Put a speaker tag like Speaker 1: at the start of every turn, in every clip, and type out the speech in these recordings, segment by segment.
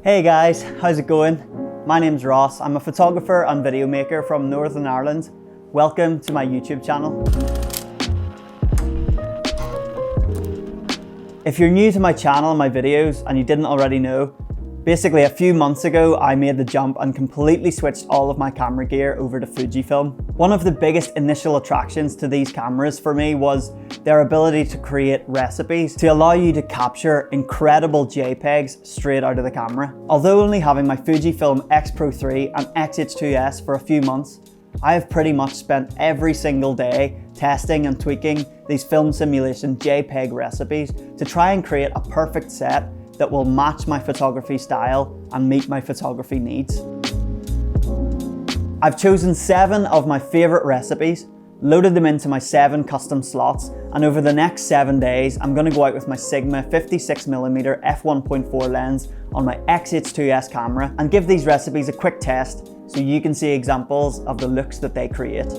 Speaker 1: Hey guys, how's it going? My name's Ross. I'm a photographer and video maker from Northern Ireland. Welcome to my YouTube channel. If you're new to my channel and my videos and you didn't already know, basically a few months ago I made the jump and completely switched all of my camera gear over to Fujifilm. One of the biggest initial attractions to these cameras for me was their ability to create recipes to allow you to capture incredible JPEGs straight out of the camera. Although only having my Fujifilm X Pro 3 and X-H2S for a few months, I have pretty much spent every single day testing and tweaking these film simulation JPEG recipes to try and create a perfect set that will match my photography style and meet my photography needs. I've chosen 7 of my favorite recipes, loaded them into my 7 custom slots, and over the next 7 days, I'm gonna go out with my Sigma 56mm f1.4 lens on my X-H2S camera and give these recipes a quick test so you can see examples of the looks that they create.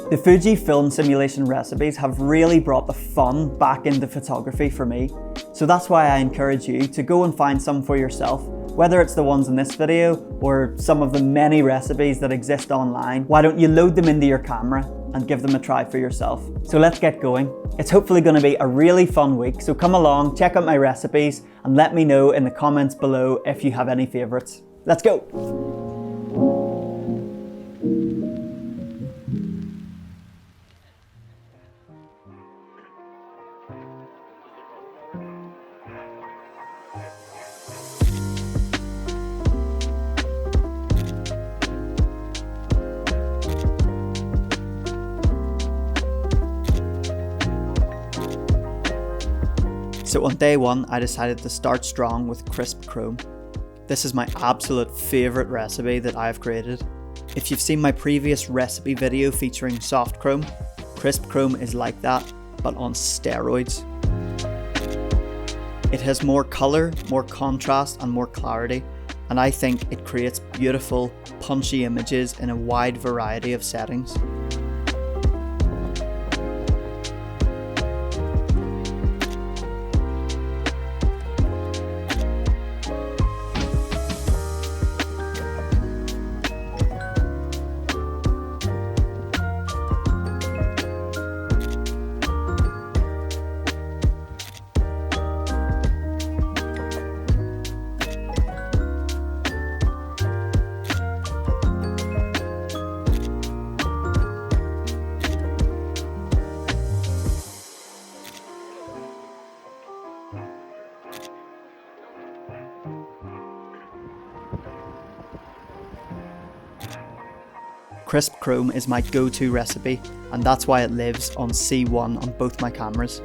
Speaker 1: The Fujifilm simulation recipes have really brought the fun back into photography for me, so that's why I encourage you to go and find some for yourself, whether it's the ones in this video or some of the many recipes that exist online. Why don't you load them into your camera and give them a try for yourself? So let's get going. It's hopefully going to be a really fun week, so come along, check out my recipes and let me know in the comments below if you have any favorites. Let's go! So on day 1, I decided to start strong with crisp chrome. This is my absolute favourite recipe that I've created. If you've seen my previous recipe video featuring soft chrome, crisp chrome is like that, but on steroids. It has more colour, more contrast and more clarity, and I think it creates beautiful, punchy images in a wide variety of settings. Crisp chrome is my go-to recipe, and that's why it lives on C1 on both my cameras.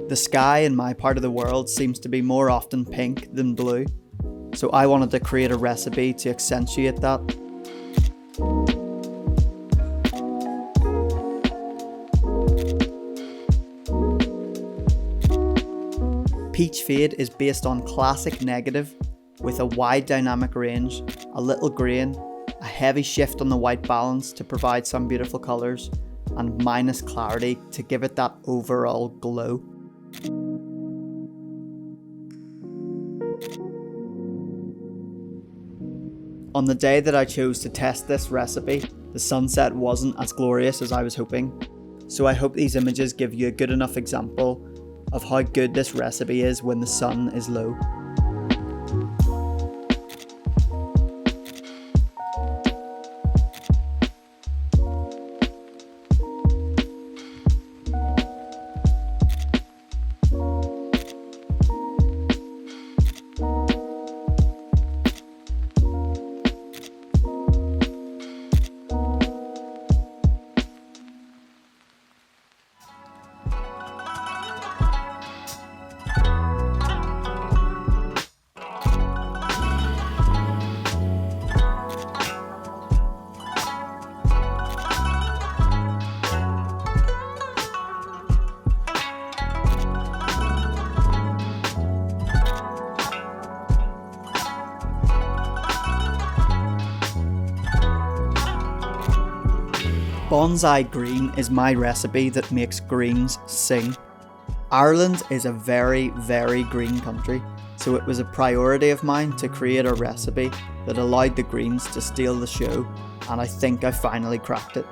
Speaker 1: The sky in my part of the world seems to be more often pink than blue, so I wanted to create a recipe to accentuate that. Peach Fade is based on classic negative with a wide dynamic range, a little grain, a heavy shift on the white balance to provide some beautiful colours, and minus clarity to give it that overall glow. On the day that I chose to test this recipe, the sunset wasn't as glorious as I was hoping, so I hope these images give you a good enough example of how good this recipe is when the sun is low. Bonsai green is my recipe that makes greens sing. Ireland is a very, very green country, so it was a priority of mine to create a recipe that allowed the greens to steal the show, and I think I finally cracked it.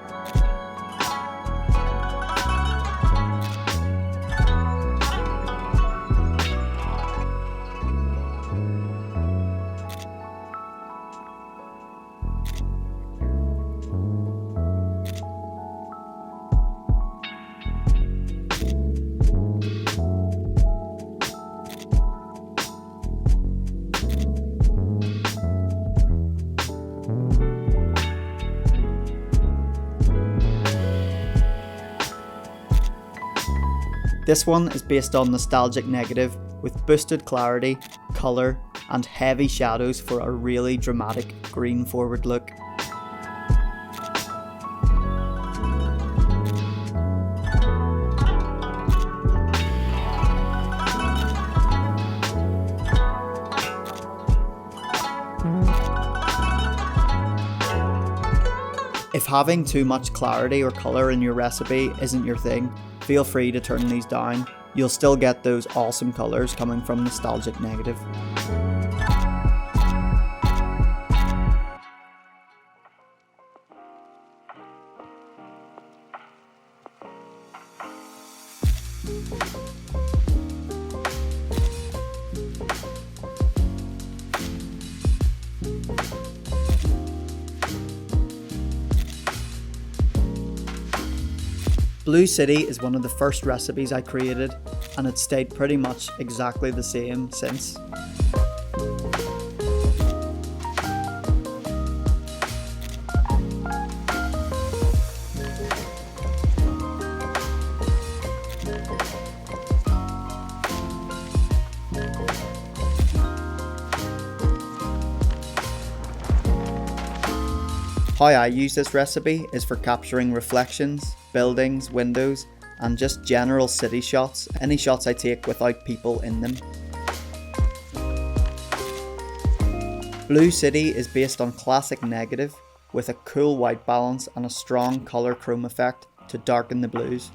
Speaker 1: This one is based on Nostalgic Negative with boosted clarity, colour and heavy shadows for a really dramatic green forward look. If having too much clarity or colour in your recipe isn't your thing, feel free to turn these down. You'll still get those awesome colours coming from Nostalgic Negative. Blue City is one of the first recipes I created, and it's stayed pretty much exactly the same since. How I use this recipe is for capturing reflections, buildings, windows, and just general city shots, any shots I take without people in them. Blue City is based on classic negative with a cool white balance and a strong colour chrome effect to darken the blues.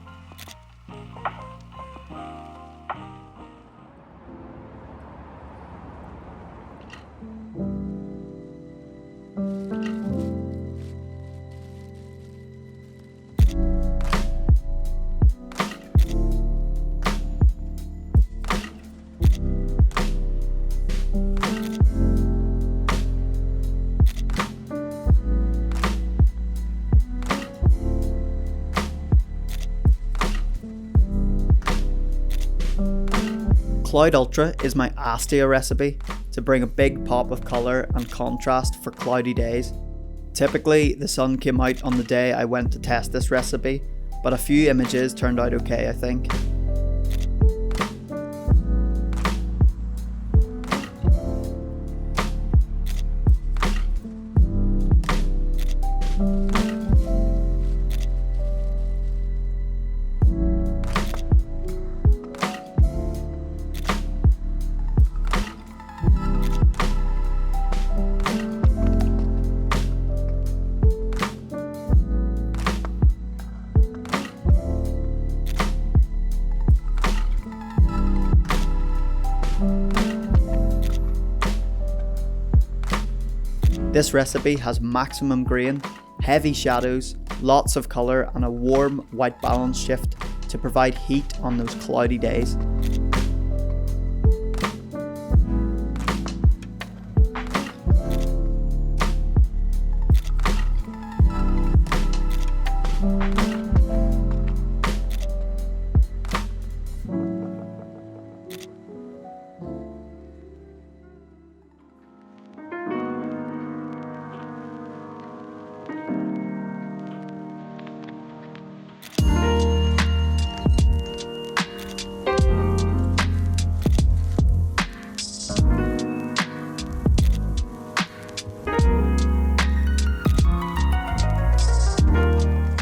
Speaker 1: Cloud Ultra is my Astia recipe to bring a big pop of colour and contrast for cloudy days. Typically, the sun came out on the day I went to test this recipe, but a few images turned out okay, I think. This recipe has maximum grain, heavy shadows, lots of colour and a warm white balance shift to provide heat on those cloudy days.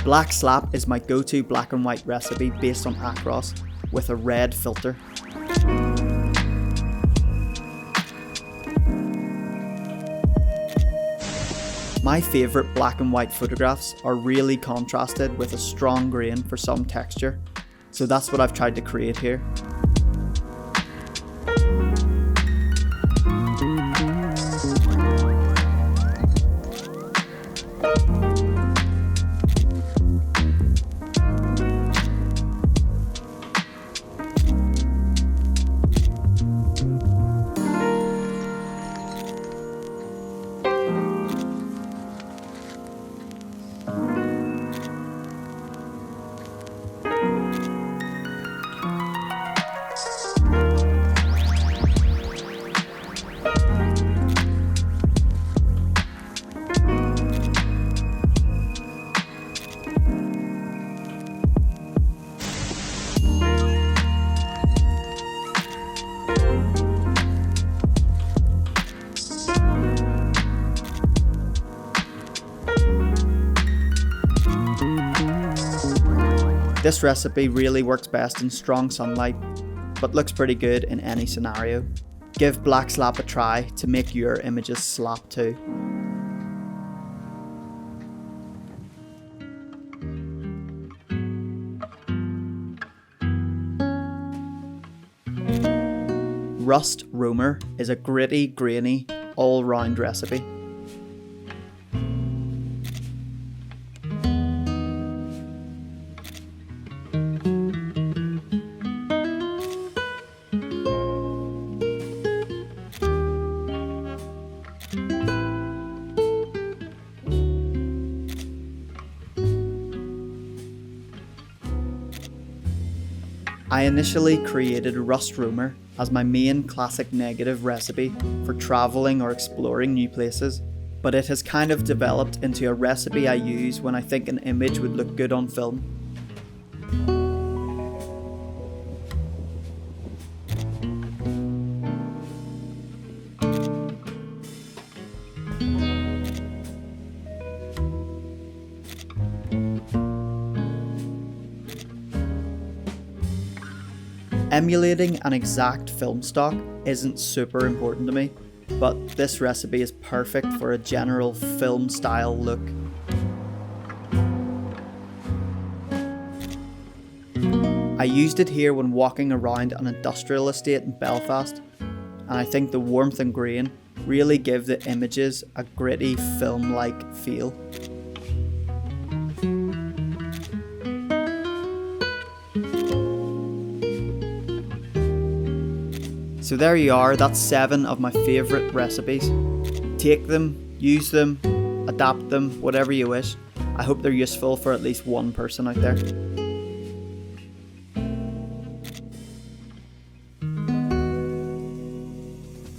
Speaker 1: Black Slap is my go-to black and white recipe based on Acros with a red filter. My favourite black and white photographs are really contrasted with a strong grain for some texture, so that's what I've tried to create here. This recipe really works best in strong sunlight, but looks pretty good in any scenario. Give Black Slap a try to make your images slap too. Rust Roamer is a gritty, grainy, all-round recipe. I initially created Rust Roamer as my main classic negative recipe for travelling or exploring new places, but it has kind of developed into a recipe I use when I think an image would look good on film. Emulating an exact film stock isn't super important to me, but this recipe is perfect for a general film style look. I used it here when walking around an industrial estate in Belfast, and I think the warmth and grain really give the images a gritty film-like feel. So there you are, that's 7 of my favourite recipes. Take them, use them, adapt them, whatever you wish. I hope they're useful for at least one person out there.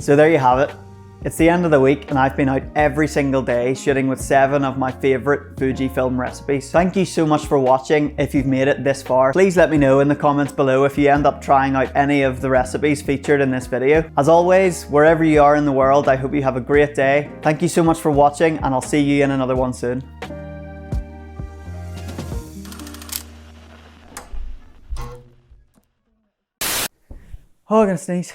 Speaker 1: So there you have it. It's the end of the week and I've been out every single day shooting with 7 of my favourite Fujifilm recipes. Thank you so much for watching. If you've made it this far, please let me know in the comments below if you end up trying out any of the recipes featured in this video. As always, wherever you are in the world, I hope you have a great day. Thank you so much for watching and I'll see you in another one soon. Oh, I'm gonna sneeze.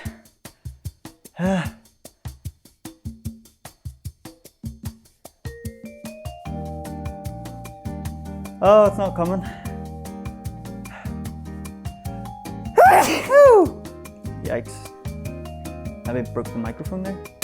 Speaker 1: Oh, it's not coming. Yikes. Maybe I broke the microphone there.